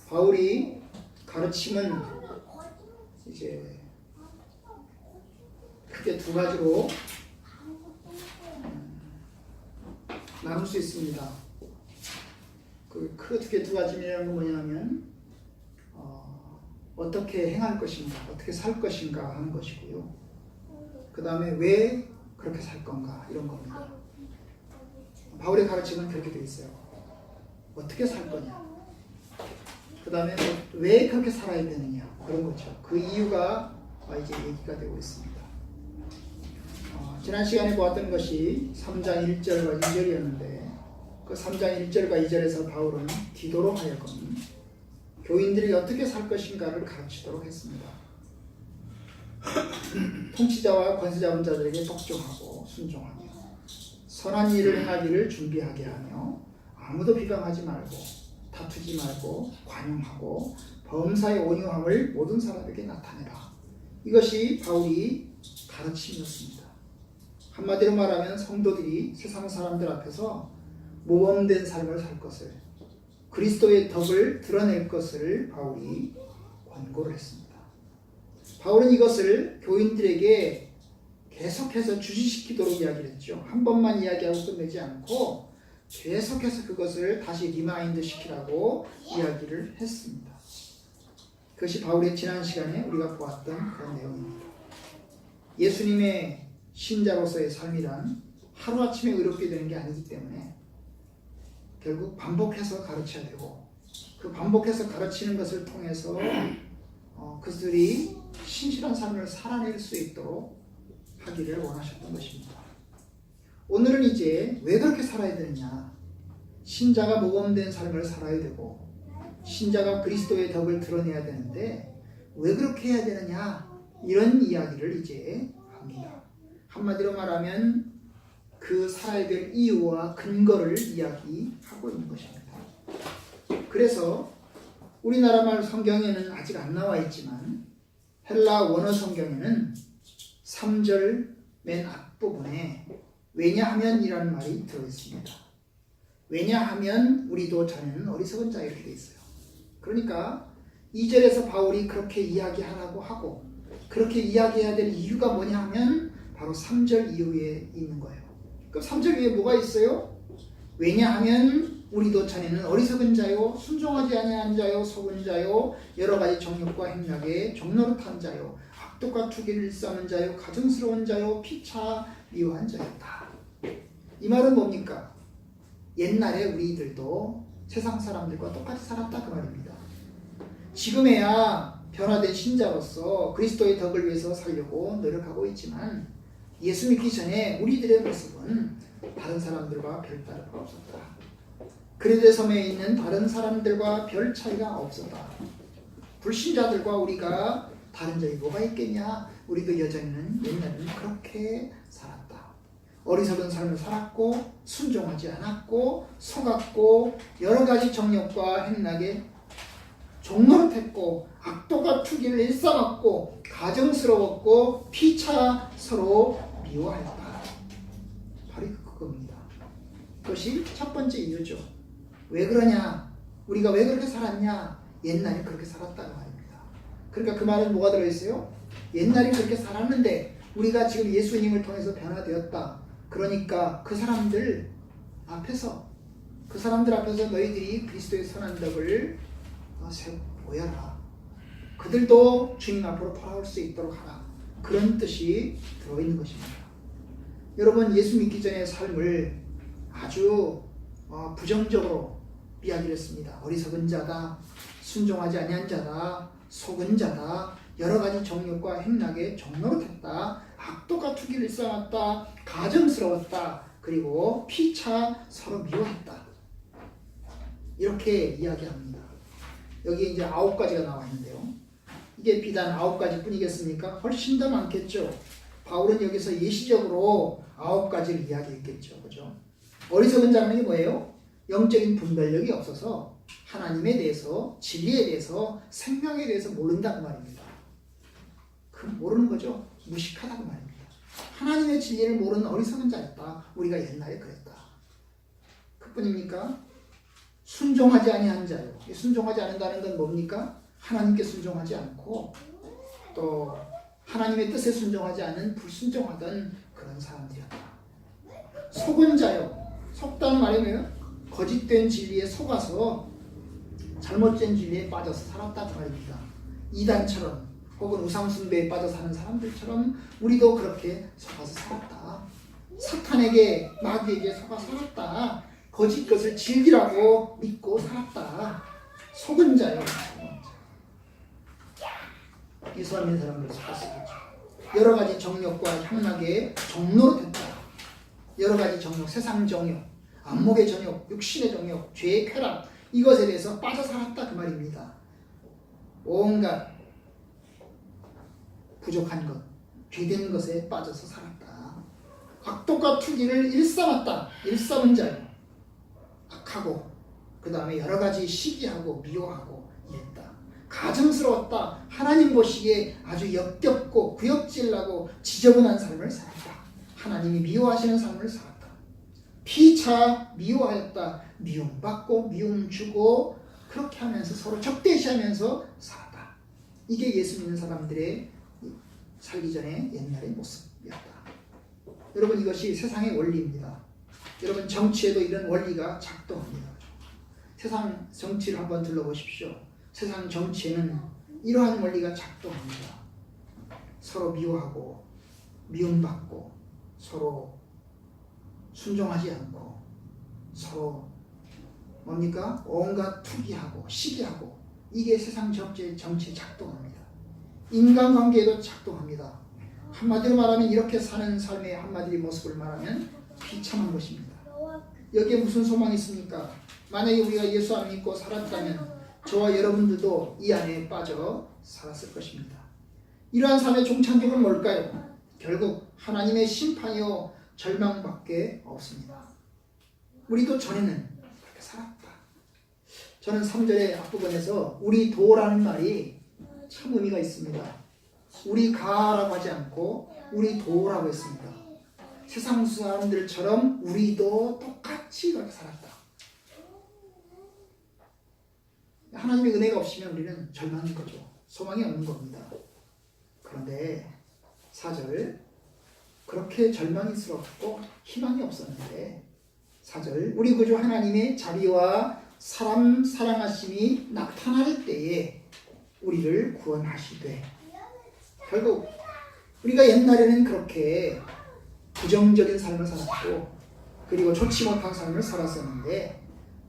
바울이 가르침은 이제 크게 두 가지로 나눌 수 있습니다. 크게 두 가지는 뭐냐면 어떻게 행할 것인가, 어떻게 살 것인가 하는 것이고요. 그 다음에 왜 그렇게 살 건가 이런 겁니다. 바울의 가르침은 그렇게 되어 있어요. 어떻게 살 거냐, 그 다음에 왜 그렇게 살아야 되느냐 그런 거죠. 그 이유가 이제 얘기가 되고 있습니다. 지난 시간에 보았던 것이 3장 1절과 2절이었는데 그 3장 1절과 2절에서 바울은 디도로 하여금 교인들이 어떻게 살 것인가를 가르치도록 했습니다. 통치자와 권세 잡은 자들에게 복종하고 순종하며 선한 일을 행하기를 준비하게 하며 아무도 비방하지 말고 다투지 말고 관용하고 범사의 온유함을 모든 사람에게 나타내라. 이것이 바울이 가르침이었습니다. 한마디로 말하면 성도들이 세상 사람들 앞에서 모범된 삶을 살 것을, 그리스도의 덕을 드러낼 것을 바울이 권고를 했습니다. 바울은 이것을 교인들에게 계속해서 주시시키도록 이야기를 했죠. 한 번만 이야기하고 끝내지 않고 계속해서 그것을 다시 리마인드 시키라고 이야기를 했습니다. 그것이 바울의 지난 시간에 우리가 보았던 그런 내용입니다. 예수님의 신자로서의 삶이란 하루아침에 의롭게 되는 게 아니기 때문에 결국 반복해서 가르쳐야 되고, 그 반복해서 가르치는 것을 통해서 그들이 신실한 삶을 살아낼 수 있도록 하기를 원하셨던 것입니다. 오늘은 이제 왜 그렇게 살아야 되느냐, 신자가 모범된 삶을 살아야 되고 신자가 그리스도의 덕을 드러내야 되는데 왜 그렇게 해야 되느냐, 이런 이야기를 이제 합니다. 한마디로 말하면 그 살아야 될 이유와 근거를 이야기하고 있는 것입니다. 그래서 우리나라 말 성경에는 아직 안 나와 있지만 헬라 원어 성경에는 3절 맨 앞부분에 왜냐하면이라는 말이 들어있습니다. 왜냐하면 우리도 자네는 어리석은 자, 이렇게 되어 있어요. 그러니까 2절에서 바울이 그렇게 이야기하라고 하고 그렇게 이야기해야 될 이유가 뭐냐 하면 바로 3절 이후에 있는 거예요. 그럼 3절 위에 뭐가 있어요? 왜냐하면 우리도 자네는 어리석은 자요, 순종하지 아니한 자요, 속은 자요, 여러 가지 정욕과 행락에 종노릇한 자요, 악독과 투기를 일삼은 자요, 가증스러운 자요, 피차 미워한 자였다. 이 말은 뭡니까? 옛날에 우리들도 세상 사람들과 똑같이 살았다, 그 말입니다. 지금에야 변화된 신자로서 그리스도의 덕을 위해서 살려고 노력하고 있지만 예수 믿기 전에 우리들의 모습은 다른 사람들과 별 다르가 없었다. 그레데 섬에 있는 다른 사람들과 별 차이가 없었다. 불신자들과 우리가 다른 점이 뭐가 있겠냐? 우리도 여전히는 옛날에는 그렇게 살았다. 어리석은 삶을 살았고 순종하지 않았고 속았고 여러 가지 정욕과 행락에 종노릇했고 악도가 투기를 일삼았고 가증스러웠고 피차 서로 미워했다. 바로 그겁니다. 그것이 첫 번째 이유죠. 왜 그러냐? 우리가 왜 그렇게 살았냐? 옛날에 그렇게 살았다는 말입니다. 그러니까 그 말은 뭐가 들어있어요? 옛날에 그렇게 살았는데 우리가 지금 예수님을 통해서 변화되었다. 그러니까 그 사람들 앞에서 너희들이 그리스도의 선한 덕을 보여라. 그들도 주님 앞으로 돌아올 수 있도록 하라. 그런 뜻이 들어있는 것입니다. 여러분, 예수 믿기 전의 삶을 아주 부정적으로 이야기를 했습니다. 어리석은 자다, 순종하지 아니한 자다, 속은 자다, 여러 가지 정욕과 행락에 종노릇했다, 악도가 투기를 일삼았다, 가증스러웠다, 그리고 피차 서로 미워했다. 이렇게 이야기합니다. 여기 이제 9가지가 나와 있는데요. 이게 비단 9가지 뿐이겠습니까? 훨씬 더 많겠죠. 바울은 여기서 예시적으로 9가지를 이야기했겠죠. 그죠? 어리석은 자는 게 뭐예요? 영적인 분별력이 없어서 하나님에 대해서, 진리에 대해서, 생명에 대해서 모른다는 말입니다. 그 모르는 거죠. 무식하다고 말입니다. 하나님의 진리를 모르는 어리석은 자였다. 우리가 옛날에 그랬다. 그뿐입니까? 순종하지 아니한 자요. 이 순종하지 않는다는 건 뭡니까? 하나님께 순종하지 않고 또 하나님의 뜻에 순종하지 않는 불순종하던 그런 사람들이었다. 속은 자요. 속다는 말이 뭐예요? 거짓된 진리에 속아서 잘못된 진리에 빠져서 살았다 그 말입니다. 이단처럼 혹은 우상숭배에 빠져 사는 사람들처럼 우리도 그렇게 속아서 살았다. 사탄에게 마귀에게 속아 살았다. 거짓 것을 즐기라고 믿고 살았다. 속은 자요. 예수 안 믿는 사람들 속았었죠. 여러 가지 정욕과 향락의 종로로 됐다. 여러 가지 정욕, 세상 정욕, 안목의 정욕, 육신의 정욕, 죄의 쾌락 이것에 대해서 빠져 살았다 그 말입니다. 온갖 부족한 것, 죄된 것에 빠져서 살았다. 악독과 투기를 일삼았다. 일삼은 자요. 악하고 그 다음에 여러 가지 시기하고 미워하고 이랬다. 가증스러웠다. 하나님 보시기에 아주 역겹고 구역질나고 지저분한 삶을 살았다. 하나님이 미워하시는 삶을 살았다. 피차 미워하였다. 미움받고 미움 주고 그렇게 하면서 서로 적대시하면서 살았다. 이게 예수 믿는 사람들의 살기 전에 옛날의 모습이었다. 여러분 이것이 세상의 원리입니다. 여러분 정치에도 이런 원리가 작동합니다. 세상 정치를 한번 둘러보십시오. 세상 정치에는 이러한 원리가 작동합니다. 서로 미워하고 미움받고 서로 순종하지 않고 서로 뭡니까? 온갖 투기하고 시기하고 이게 세상 정치에 작동합니다. 인간관계에도 작동합니다. 한마디로 말하면 이렇게 사는 삶의 한마디의 모습을 말하면 비참한 것입니다. 여기에 무슨 소망이 있습니까? 만약에 우리가 예수 안 믿고 살았다면 저와 여러분들도 이 안에 빠져 살았을 것입니다. 이러한 삶의 종착역은 뭘까요? 결국 하나님의 심판이요 절망밖에 없습니다. 우리도 전에는 그렇게 살았다. 저는 3절의 앞부분에서 우리 도라는 말이 참 의미가 있습니다. 우리 가라고 하지 않고 우리 도라고 했습니다. 세상 사람들처럼 우리도 똑같이 그렇게 살았다. 하나님의 은혜가 없으면 우리는 절망인 거죠. 소망이 없는 겁니다. 그런데 4절 그렇게 절망스럽고 희망이 없었는데 4절 우리 구주 하나님의 자비와 사람 사랑하심이 나타날 때에 우리를 구원하시되 결국 우리가 옛날에는 그렇게 부정적인 삶을 살았고 그리고 좋지 못한 삶을 살았었는데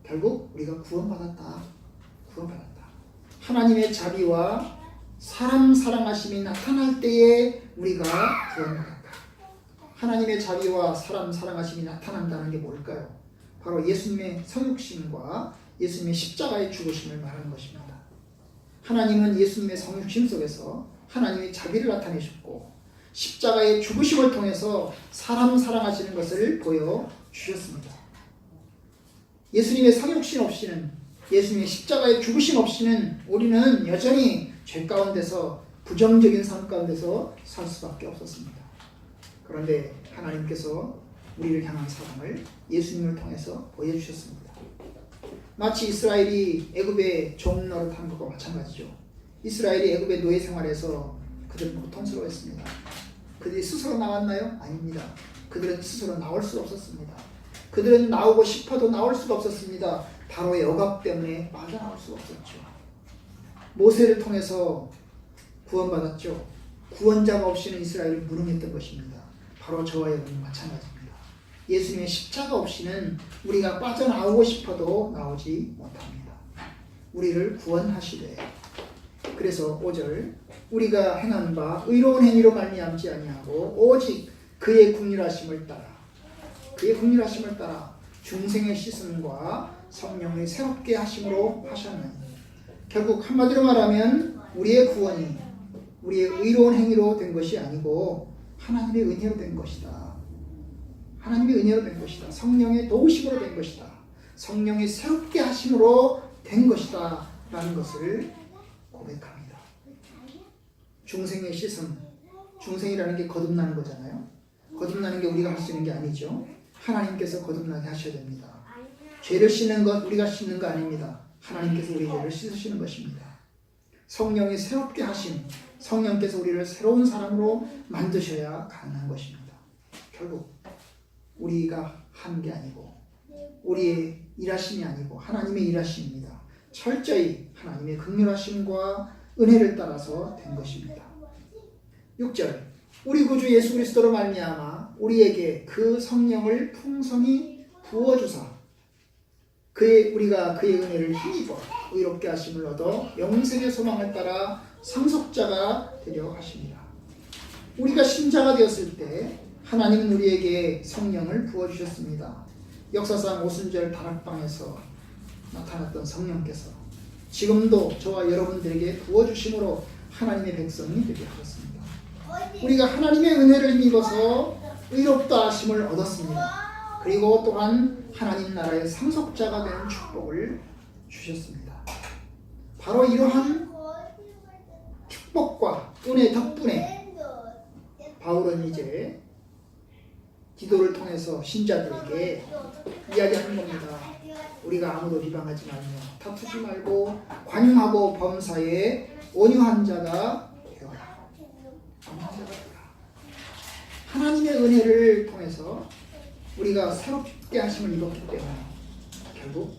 결국 우리가 구원받았다. 하나님의 자비와 사람 사랑하심이 나타날 때에 우리가 구원받았다. 하나님의 자비와 사람 사랑하심이 나타난다는 게 뭘까요? 바로 예수님의 성육신과 예수님의 십자가의 죽으심을 말하는 것입니다. 하나님은 예수님의 성육신 속에서 하나님의 자비를 나타내셨고 십자가의 죽으심을 통해서 사람 사랑하시는 것을 보여주셨습니다. 예수님의 성육신 없이는 예수님의 십자가의 죽으심 없이는 우리는 여전히 죄 가운데서 부정적인 삶 가운데서 살 수밖에 없었습니다. 그런데 하나님께서 우리를 향한 사랑을 예수님을 통해서 보여주셨습니다. 마치 이스라엘이 애굽의 종 노릇한 것과 마찬가지죠. 이스라엘이 애굽의 노예 생활에서 그들은 고통스러워했습니다. 그들이 스스로 나왔나요? 아닙니다. 그들은 스스로 나올 수 없었습니다. 그들은 나오고 싶어도 나올 수가 없었습니다. 바로의 억압 때문에 빠져나올 수가 없었죠. 모세를 통해서 구원받았죠. 구원자가 없이는 이스라엘을 무능했던 것입니다. 바로 저와 여러분 마찬가지입니다. 예수님의 십자가 없이는 우리가 빠져나오고 싶어도 나오지 못합니다. 우리를 구원하시되 그래서 5절 우리가 행한 바 의로운 행위로 말미암지 아니하고 오직 그의 긍휼하심을 따라 중생의 씻음과 성령의 새롭게 하심으로 하셨나니 결국 한마디로 말하면 우리의 구원이 우리의 의로운 행위로 된 것이 아니고 하나님의 은혜로 된 것이다. 하나님의 은혜로 된 것이다. 성령의 도우심으로 된 것이다. 성령의 새롭게 하심으로 된 것이다 라는 것을 고백합니다. 중생의 씻음, 중생이라는 게 거듭나는 거잖아요. 거듭나는 게 우리가 할 수 있는 게 아니죠. 하나님께서 거듭나게 하셔야 됩니다. 죄를 씻는 것 우리가 씻는 거 아닙니다. 하나님께서 우리 죄를 씻으시는 것입니다. 성령이 새롭게 하심, 성령께서 우리를 새로운 사람으로 만드셔야 가능한 것입니다. 결국 우리가 한 게 아니고 우리의 일하심이 아니고 하나님의 일하심입니다. 철저히 하나님의 긍휼하심과 은혜를 따라서 된 것입니다. 6절 우리 구주 예수 그리스도로 말미암아 우리에게 그 성령을 풍성히 부어주사 우리가 그의 은혜를 힘입어 의롭게 하심을 얻어 영생의 소망을 따라 상속자가 되려 하십니다. 우리가 신자가 되었을 때 하나님은 우리에게 성령을 부어주셨습니다. 역사상 오순절 다락방에서 나타났던 성령께서 지금도 저와 여러분들에게 부어주심으로 하나님의 백성이 되게 하셨습니다. 우리가 하나님의 은혜를 힘입어서 의롭다 하심을 얻었습니다. 그리고 또한 하나님 나라의 상속자가 되는 축복을 주셨습니다. 바로 이러한 축복과 은혜 덕분에 바울은 이제 기도를 통해서 신자들에게 이야기하는 겁니다. 우리가 아무도 비방하지 말며 다투지 말고 관용하고 범사에 온유한 자가 되어라. 하나님의 은혜를 통해서 우리가 새롭게 하심을 입었기 때문에 결국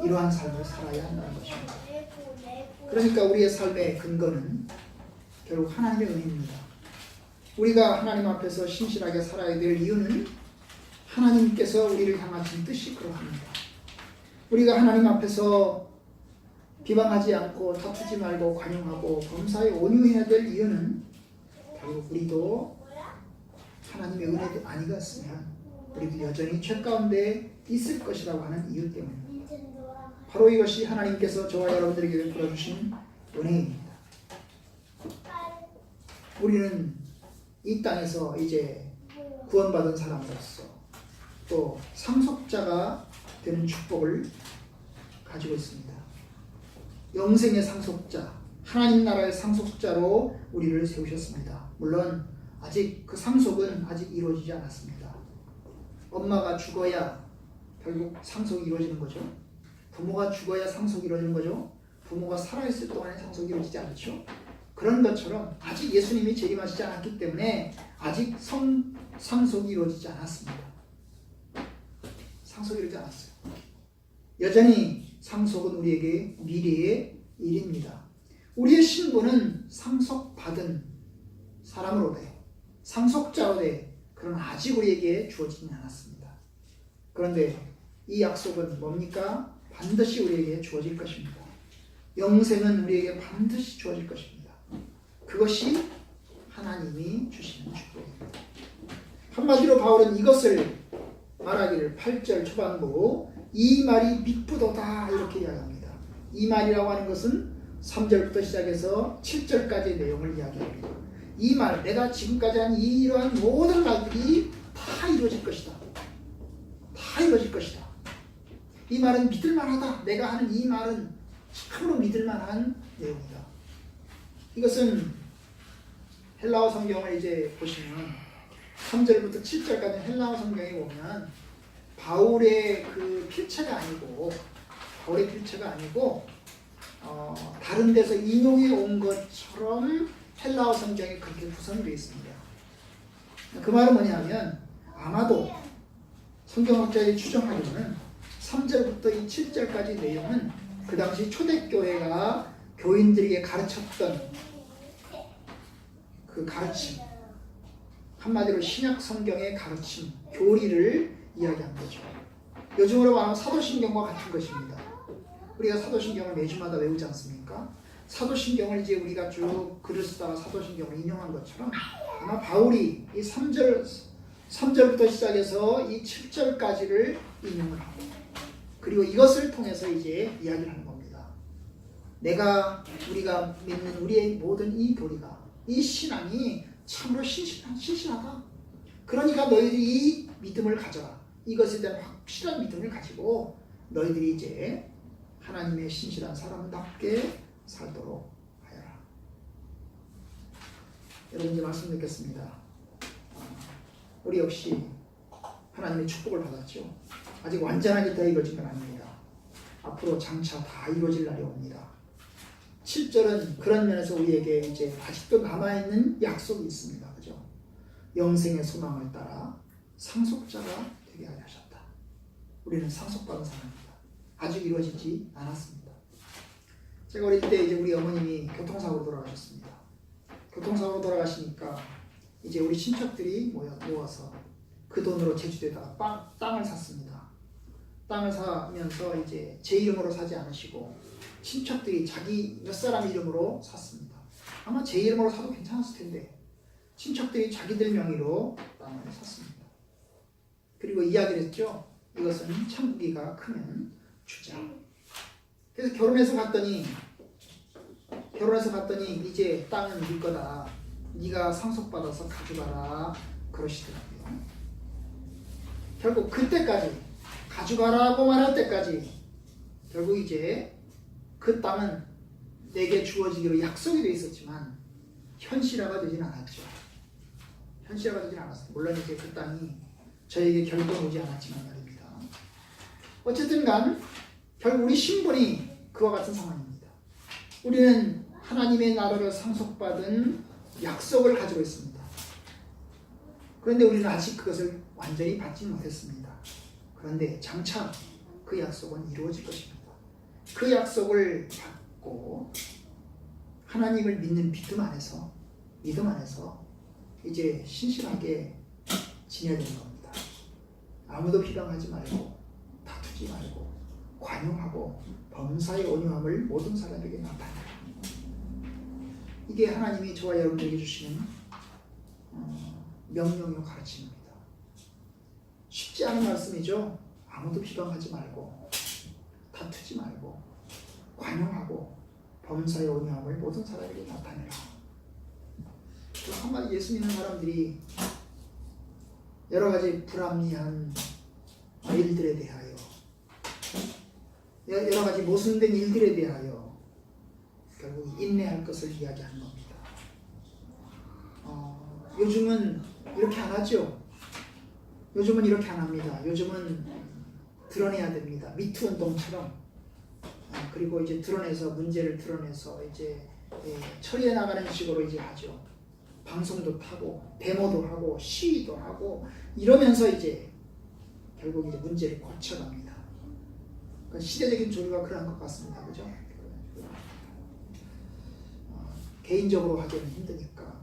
이러한 삶을 살아야 한다는 것입니다. 그러니까 우리의 삶의 근거는 결국 하나님의 은혜입니다. 우리가 하나님 앞에서 신실하게 살아야 될 이유는 하나님께서 우리를 향하신 뜻이 그러합니다. 우리가 하나님 앞에서 비방하지 않고 다투지 말고 관용하고 범사에 온유해야 될 이유는 결국 우리도 하나님의 은혜도 아니겠으면 우리도 여전히 죄 가운데 있을 것이라고 하는 이유 때문입니다. 바로 이것이 하나님께서 저와 여러분들에게 베풀어 주신 은혜입니다. 우리는 이 땅에서 이제 구원받은 사람으로서 또 상속자가 되는 축복을 가지고 있습니다. 영생의 상속자, 하나님 나라의 상속자로 우리를 세우셨습니다. 물론 아직 그 상속은 아직 이루어지지 않았습니다. 엄마가 죽어야 결국 상속이 이루어지는 거죠. 부모가 죽어야 상속이 이루어지는 거죠. 부모가 살아있을 동안에 상속이 이루어지지 않죠. 그런 것처럼 아직 예수님이 재림하시지 않았기 때문에 아직 상속이 이루어지지 않았습니다. 상속이 이루어지지 않았어요. 여전히 상속은 우리에게 미래의 일입니다. 우리의 신분은 상속받은 사람으로 돼, 상속자로 돼, 그러나 아직 우리에게 주어지지 않았습니다. 그런데 이 약속은 뭡니까? 반드시 우리에게 주어질 것입니다. 영생은 우리에게 반드시 주어질 것입니다. 그것이 하나님이 주시는 축복입니다. 한마디로 바울은 이것을 말하기를 8절 초반부 이 말이 미쁘도다 이렇게 이야기합니다. 이 말이라고 하는 것은 3절부터 시작해서 7절까지의 내용을 이야기합니다. 이 말, 내가 지금까지 한 이러한 모든 말들이 다 이루어질 것이다. 다 이루어질 것이다. 이 말은 믿을만하다. 내가 하는 이 말은 참으로 믿을만한 내용이다. 이것은 헬라어 성경을 이제 보시면 3절부터 7절까지 헬라어 성경에 보면 바울의 그 필체가 아니고 다른 데서 인용해 온 것처럼 헬라어 성경이 그렇게 구성이 되어 있습니다. 그 말은 뭐냐면 아마도 성경학자들이 추정하기로는 3절부터 이 7절까지 내용은 그 당시 초대교회가 교인들에게 가르쳤던 그 가르침, 한마디로 신약 성경의 가르침, 교리를 이야기한 거죠. 요즘으로 말하면 사도신경과 같은 것입니다. 우리가 사도신경을 매주마다 외우지 않습니까? 사도신경을 이제 우리가 쭉 글을 쓰다가 사도신경을 인용한 것처럼 아마 바울이 이 3절부터 시작해서 이 7절까지를 인용을 하고 그리고 이것을 통해서 이제 이야기를 하는 겁니다. 우리가 믿는 우리의 모든 이 교리가, 이 신앙이 참으로 신실하다. 그러니까 너희들이 이 믿음을 가져라. 이것에 대한 확실한 믿음을 가지고 너희들이 이제 하나님의 신실한 사람답게 살도록 하여라. 여러분 이제 말씀 듣겠습니다. 우리 역시 하나님의 축복을 받았죠. 아직 완전하게 다 이루어진 건 아닙니다. 앞으로 장차 다 이루어질 날이 옵니다. 7절은 그런 면에서 우리에게 이제 아직도 남아있는 약속이 있습니다. 그죠? 영생의 소망을 따라 상속자가 되게 하려 하셨다. 우리는 상속받은 사람입니다. 아직 이루어지지 않았습니다. 제가 어릴 때 이제 우리 어머님이 교통사고로 돌아가셨습니다. 교통사고로 돌아가시니까 이제 우리 친척들이 모여서 그 돈으로 제주도에다가 땅을 샀습니다. 땅을 사면서 이제 제 이름으로 사지 않으시고 친척들이 자기 몇 사람 이름으로 샀습니다. 아마 제 이름으로 사도 괜찮았을 텐데 친척들이 자기들 명의로 땅을 샀습니다. 그리고 이야기를 했죠. 이것은 천국이가 크면 주자. 그래서 결혼해서 갔더니 이제 땅은 네 거다. 네가 상속받아서 가져가라 그러시더라고요. 결국 그때까지 가져가라고 말할 때까지 결국 이제 그 땅은 내게 주어지기로 약속이 되어 있었지만 현실화가 되진 않았죠. 현실화가 되진 않았어요. 물론 이제 그 땅이 저에게 결국 오지 않았지만 말입니다. 어쨌든 간 결국 우리 신분이 그와 같은 상황입니다. 우리는 하나님의 나라를 상속받은 약속을 가지고 있습니다. 그런데 우리는 아직 그것을 완전히 받지 못했습니다. 그런데 장차 그 약속은 이루어질 것입니다. 그 약속을 받고 하나님을 믿는 믿음 안에서 이제 신실하게 지내야 되는 겁니다. 아무도 비방하지 말고 다투지 말고 관용하고 범사의 온유함을 모든 사람에게 나타내라. 이게 하나님이 저와 여러분들에게 주시는 명령이요 가르침입니다. 쉽지 않은 말씀이죠. 아무도 비방하지 말고 다투지 말고 관용하고 범사의 온유함을 모든 사람에게 나타내라. 한마디 예수 믿는 사람들이 여러 가지 불합리한 일들에 대하여 여러 가지 모순된 일들에 대하여 결국 인내할 것을 이야기하는 겁니다. 요즘은 이렇게 안 하죠. 요즘은 이렇게 안 합니다. 요즘은 드러내야 됩니다. 미투 운동처럼. 그리고 이제 문제를 드러내서 이제 처리해 나가는 식으로 이제 하죠. 방송도 타고 데모도 하고 시위도 하고 이러면서 이제 결국 이제 문제를 고쳐갑니다. 그러니까 시대적인 조류가 그러한 것 같습니다. 그죠? 개인적으로 하기는 힘드니까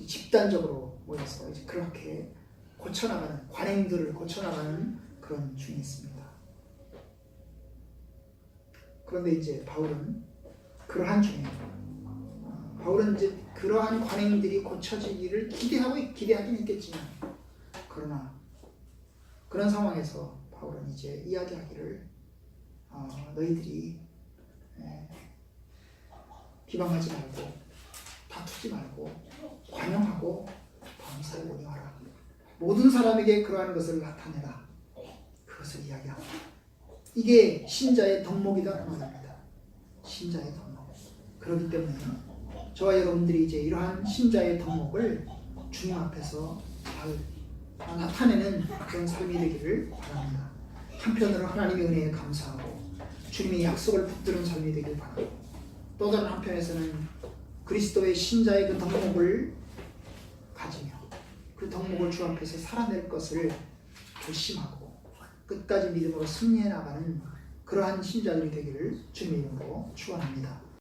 집단적으로 모여서 이제 그렇게 고쳐나가는 관행들을 고쳐나가는 그런 중에 있습니다. 그런데 이제 바울은 그러한 중에 바울은 이제 그러한 관행들이 고쳐지기를 기대하긴 했겠지만 그러나 그런 상황에서 바울은 이제 이야기하기를 너희들이 비방하지 말고 다투지 말고 관용하고 범사에 온유하라. 모든 사람에게 그러한 것을 나타내라. 그것을 이야기합니다. 이게 신자의 덕목이다 그 말입니다. 신자의 덕목. 그렇기 때문에 저와 여러분들이 이제 이러한 신자의 덕목을 주님 앞에서 잘 나타내는 그런 삶이 되기를 바랍니다. 한편으로 하나님의 은혜에 감사하고 주님의 약속을 붙드는 삶이 되길 바라고 또 다른 한편에서는 그리스도의 신자의 그 덕목을 가지며 그 덕목을 주 앞에서 살아낼 것을 결심하고 끝까지 믿음으로 승리해 나가는 그러한 신자들이 되기를 주님의 이름으로 축원합니다.